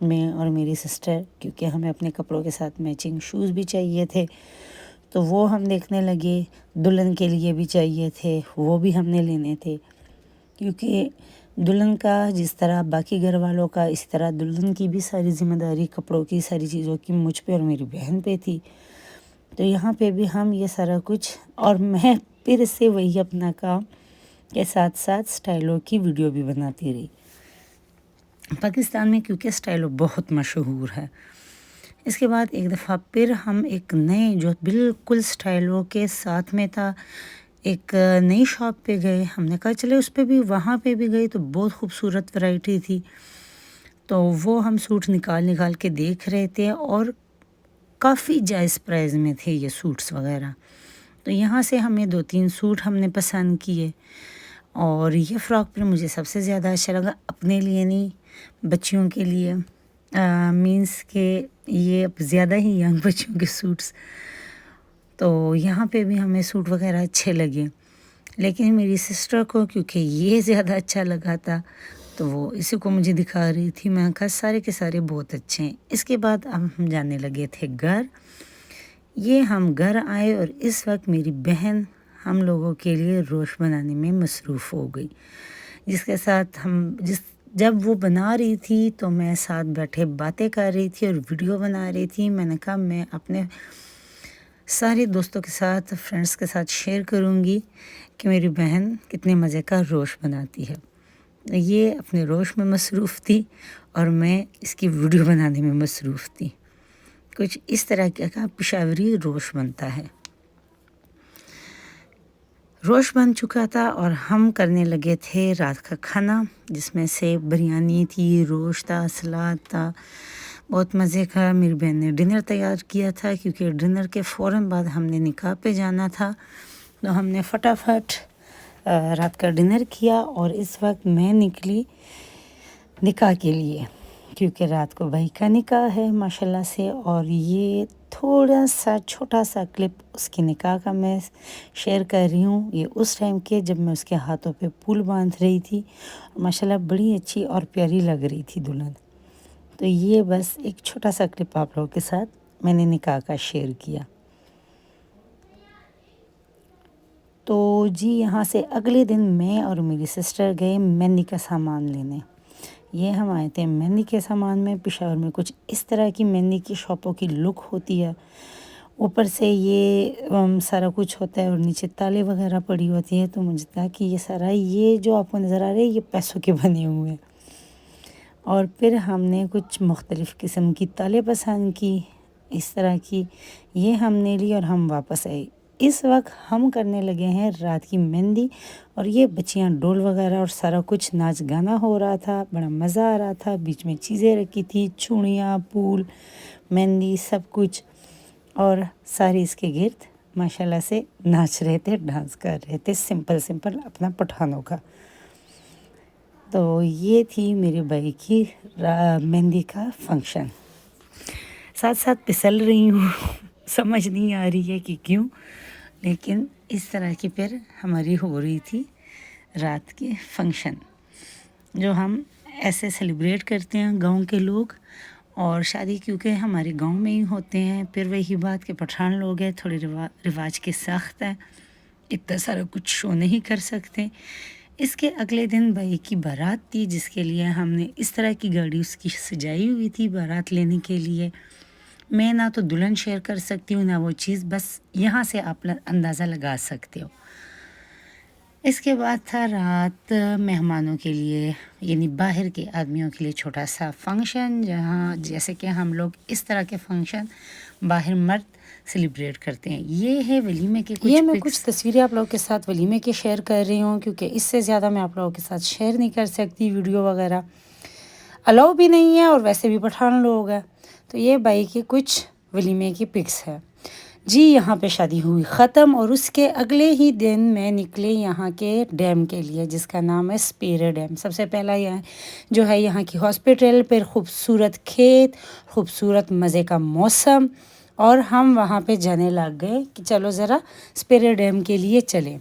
میں اور میری سسٹر، کیونکہ ہمیں اپنے کپڑوں کے ساتھ میچنگ شوز بھی چاہیے تھے، تو وہ ہم دیکھنے لگے۔ دلہن کے لیے بھی چاہیے تھے، وہ بھی ہم نے لینے تھے، کیونکہ دلہن کا جس طرح باقی گھر والوں کا، اسی طرح دلہن کی بھی ساری ذمہ داری کپڑوں کی، ساری چیزوں کی مجھ پہ اور میری بہن پہ تھی۔ تو یہاں پہ بھی ہم یہ سارا کچھ، اور میں پھر سے وہی اپنا کام کے ساتھ ساتھ سٹائلوں کی ویڈیو بھی بناتی رہی۔ پاکستان میں کیونکہ سٹائلوں بہت مشہور ہے۔ اس کے بعد ایک دفعہ پھر ہم ایک نئے جو بالکل سٹائلوں کے ساتھ میں تھا، ایک نئی شاپ پہ گئے۔ ہم نے کہا چلے اس پہ بھی، وہاں پہ بھی گئے تو بہت خوبصورت ورائٹی تھی، تو وہ ہم سوٹ نکال کے دیکھ رہے تھے، اور کافی جائز پرائز میں تھے یہ سوٹس وغیرہ۔ تو یہاں سے ہمیں 2-3 سوٹ ہم نے پسند کیے، اور یہ فراک پھر مجھے سب سے زیادہ اچھا لگا، اپنے لیے نہیں، بچیوں کے لیے، مینس کہ یہ اب زیادہ ہی ینگ بچیوں کے سوٹس۔ تو یہاں پہ بھی ہمیں سوٹ وغیرہ اچھے لگے، لیکن میری سسٹر کو کیونکہ یہ زیادہ اچھا لگا تھا، تو وہ اسی کو مجھے دکھا رہی تھی۔ میں نے کہا سارے کے سارے بہت اچھے ہیں۔ اس کے بعد اب ہم جانے لگے تھے گھر۔ یہ ہم گھر آئے، اور اس وقت میری بہن ہم لوگوں کے لیے روش بنانے میں مصروف ہو گئی، جس کے ساتھ جب وہ بنا رہی تھی تو میں ساتھ بیٹھے باتیں کر رہی تھی اور ویڈیو بنا رہی تھی۔ میں نے کہا میں اپنے سارے دوستوں کے ساتھ، فرینڈس کے ساتھ شیئر کروں گی کہ میری بہن کتنے مزے کا روش بناتی ہے۔ یہ اپنے روش میں مصروف تھی اور میں اس کی ویڈیو بنانے میں مصروف تھی۔ کچھ اس طرح کا پشاوری روش بنتا ہے۔ روش بن چکا تھا اور ہم کرنے لگے تھے رات کا کھانا، جس میں سے بریانی تھی، روش تھا، سلاد تھا، بہت مزے کا۔ میری بہن نے ڈنر تیار کیا تھا، کیونکہ ڈنر کے فوراً بعد ہم نے نکاح پہ جانا تھا، تو ہم نے فٹافٹ رات کا ڈنر کیا، اور اس وقت میں نکلی نکاح کے لیے، کیونکہ رات کو بھائی کا نکاح ہے ماشاءاللہ سے۔ اور یہ تھوڑا سا چھوٹا سا کلپ اس کی نکاح کا میں شیئر کر رہی ہوں۔ یہ اس ٹائم کے جب میں اس کے ہاتھوں پہ پھول باندھ رہی تھی، ماشاءاللہ بڑی اچھی اور پیاری لگ رہی تھی دلہن۔ تو یہ بس ایک چھوٹا سا کلپ آپ لوگوں کے ساتھ میں نے نکاح کا شیئر کیا۔ تو جی یہاں سے اگلے دن میں اور میری سسٹر گئے مہندی کا سامان لینے۔ یہ ہم آئے تھے مہندی کے سامان میں۔ پشاور میں کچھ اس طرح کی مہندی کی شاپوں کی لک ہوتی ہے، اوپر سے یہ سارا کچھ ہوتا ہے اور نیچے تالے وغیرہ پڑی ہوتی ہے۔ تو مجھے تھا کہ یہ سارا، یہ جو آپ کو نظر آ رہے ہیں، یہ پیسوں کے بنے ہوئے ہیں۔ اور پھر ہم نے کچھ مختلف قسم کی تالے پسند کی، اس طرح کی، یہ ہم نے لی اور ہم واپس آئے۔ اس وقت ہم کرنے لگے ہیں رات کی مہندی، اور یہ بچیاں ڈول وغیرہ اور سارا کچھ ناچ گانا ہو رہا تھا، بڑا مزہ آ رہا تھا۔ بیچ میں چیزیں رکھی تھی، چوڑیاں، پھول، مہندی، سب کچھ، اور سارے اس کے گرد ماشاءاللہ سے ناچ رہے تھے، ڈانس کر رہے تھے، سمپل اپنا پٹھانوں کا۔ تو یہ تھی میرے بھائی کی مہندی کا فنکشن۔ ساتھ ساتھ پسل رہی ہوں، سمجھ نہیں آ رہی ہے کہ کیوں، لیکن اس طرح کی پھر ہماری ہو رہی تھی رات کے فنکشن، جو ہم ایسے سیلیبریٹ کرتے ہیں گاؤں کے لوگ۔ اور شادی کیونکہ ہمارے گاؤں میں ہی ہوتے ہیں، پھر وہی بات کہ پٹھان لوگ ہیں، تھوڑے رواج کے سخت ہیں، اتنا سارا کچھ شو نہیں کر سکتے۔ اس کے اگلے دن بھائی کی بارات تھی، جس کے لیے ہم نے اس طرح کی گاڑی اس کی سجائی ہوئی تھی بارات لینے کے لیے۔ میں نہ تو دلہن شیئر کر سکتی ہوں، نہ وہ چیز، بس یہاں سے آپ اندازہ لگا سکتے ہو۔ اس کے بعد تھا رات مہمانوں کے لیے، یعنی باہر کے آدمیوں کے لیے چھوٹا سا فنکشن، جہاں جیسے کہ ہم لوگ اس طرح کے فنکشن باہر مرد سیلیبریٹ کرتے ہیں۔ یہ ہے ولیمے کے کچھ تصویریں آپ لوگوں کے ساتھ ولیمے کے شیئر کر رہی ہوں، کیونکہ اس سے زیادہ میں آپ لوگوں کے ساتھ شیئر نہیں کر سکتی، ویڈیو وغیرہ الاؤ بھی نہیں ہے، اور ویسے بھی پٹھان لوگ ہیں۔ تو یہ بھائی کی کچھ ولیمے کی پکس ہے جی۔ یہاں پہ شادی ہوئی ختم، اور اس کے اگلے ہی دن میں نکلے یہاں کے ڈیم کے لیے، جس کا نام ہے سپیرے ڈیم۔ سب سے پہلا یہاں جو ہے یہاں کی ہاسپٹل، پھر خوبصورت کھیت، خوبصورت مزے کا موسم، اور ہم وہاں پہ جانے لگ گئے کہ چلو ذرا سپیرے ڈیم کے لیے چلیں۔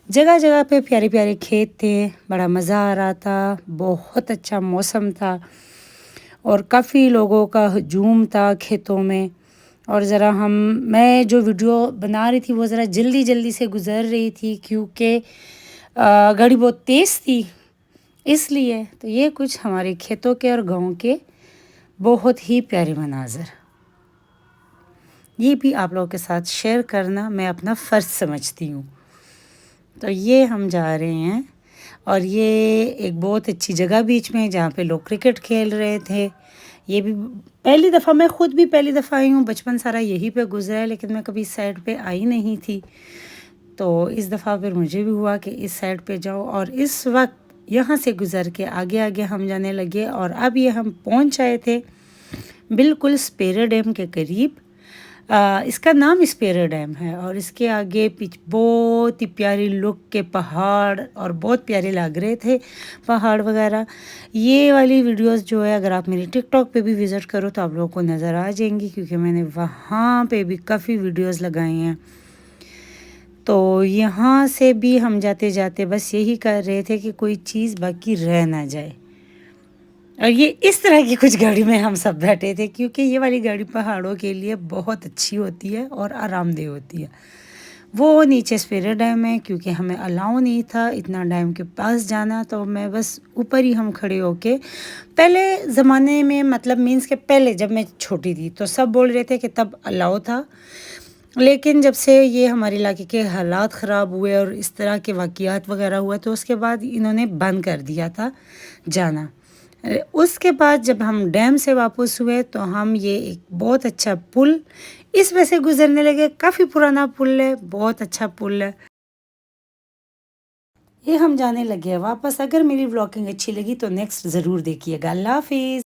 جگہ جگہ پہ پیارے پیارے کھیت تھے، بڑا مزہ آ رہا تھا، بہت اچھا موسم تھا، اور کافی لوگوں کا ہجوم تھا کھیتوں میں، اور میں جو ویڈیو بنا رہی تھی وہ ذرا جلدی جلدی سے گزر رہی تھی کیونکہ گاڑی بہت تیز تھی، اس لیے تو یہ کچھ ہمارے کھیتوں کے اور گاؤں کے بہت ہی پیارے مناظر، یہ بھی آپ لوگوں کے ساتھ شیئر کرنا میں اپنا فرض سمجھتی ہوں۔ تو یہ ہم جا رہے ہیں، اور یہ ایک بہت اچھی جگہ بیچ میں جہاں پہ لوگ کرکٹ کھیل رہے تھے۔ یہ بھی پہلی دفعہ، میں خود بھی پہلی دفعہ آئی ہوں، بچپن سارا یہی پہ گزرا ہے لیکن میں کبھی اس سائڈ پہ آئی نہیں تھی، تو اس دفعہ پھر مجھے بھی ہوا کہ اس سائڈ پہ جاؤ، اور اس وقت یہاں سے گزر کے آگے آگے ہم جانے لگے، اور اب یہ ہم پہنچ آئے تھے بالکل اسپیرا ڈیم کے قریب۔ اس کا نام اسپیرا ڈیم ہے، اور اس کے آگے بہت ہی پیاری لک کے پہاڑ، اور بہت پیارے لگ رہے تھے پہاڑ وغیرہ۔ یہ والی ویڈیوز جو ہے اگر آپ میری ٹک ٹاک پہ بھی وزٹ کرو تو آپ لوگوں کو نظر آ جائیں گی، کیونکہ میں نے وہاں پہ بھی کافی ویڈیوز لگائی ہیں۔ تو یہاں سے بھی ہم جاتے جاتے بس یہی کر رہے تھے کہ کوئی چیز باقی رہ نہ جائے، اور یہ اس طرح کی کچھ گاڑی میں ہم سب بیٹھے تھے، کیونکہ یہ والی گاڑی پہاڑوں کے لیے بہت اچھی ہوتی ہے اور آرام دہ ہوتی ہے۔ وہ نیچے اسپیرا ڈیم ہے، کیونکہ ہمیں الاؤ نہیں تھا اتنا ڈیم کے پاس جانا، تو میں بس اوپر ہی ہم کھڑے ہو کے، پہلے زمانے میں مطلب مینس کہ پہلے جب میں چھوٹی تھی تو سب بول رہے تھے کہ تب الاؤ تھا، لیکن جب سے یہ ہمارے علاقے کے حالات خراب ہوئے اور اس طرح کے واقعات وغیرہ ہوئے تو اس کے بعد انہوں نے بند کر دیا تھا جانا۔ اس کے بعد جب ہم ڈیم سے واپس ہوئے تو ہم یہ ایک بہت اچھا پل اس میں سے گزرنے لگے، کافی پرانا پل ہے، بہت اچھا پل ہے۔ یہ ہم جانے لگے ہیں واپس۔ اگر میری ولاگنگ اچھی لگی تو نیکسٹ ضرور دیکھیے گا۔ اللہ حافظ۔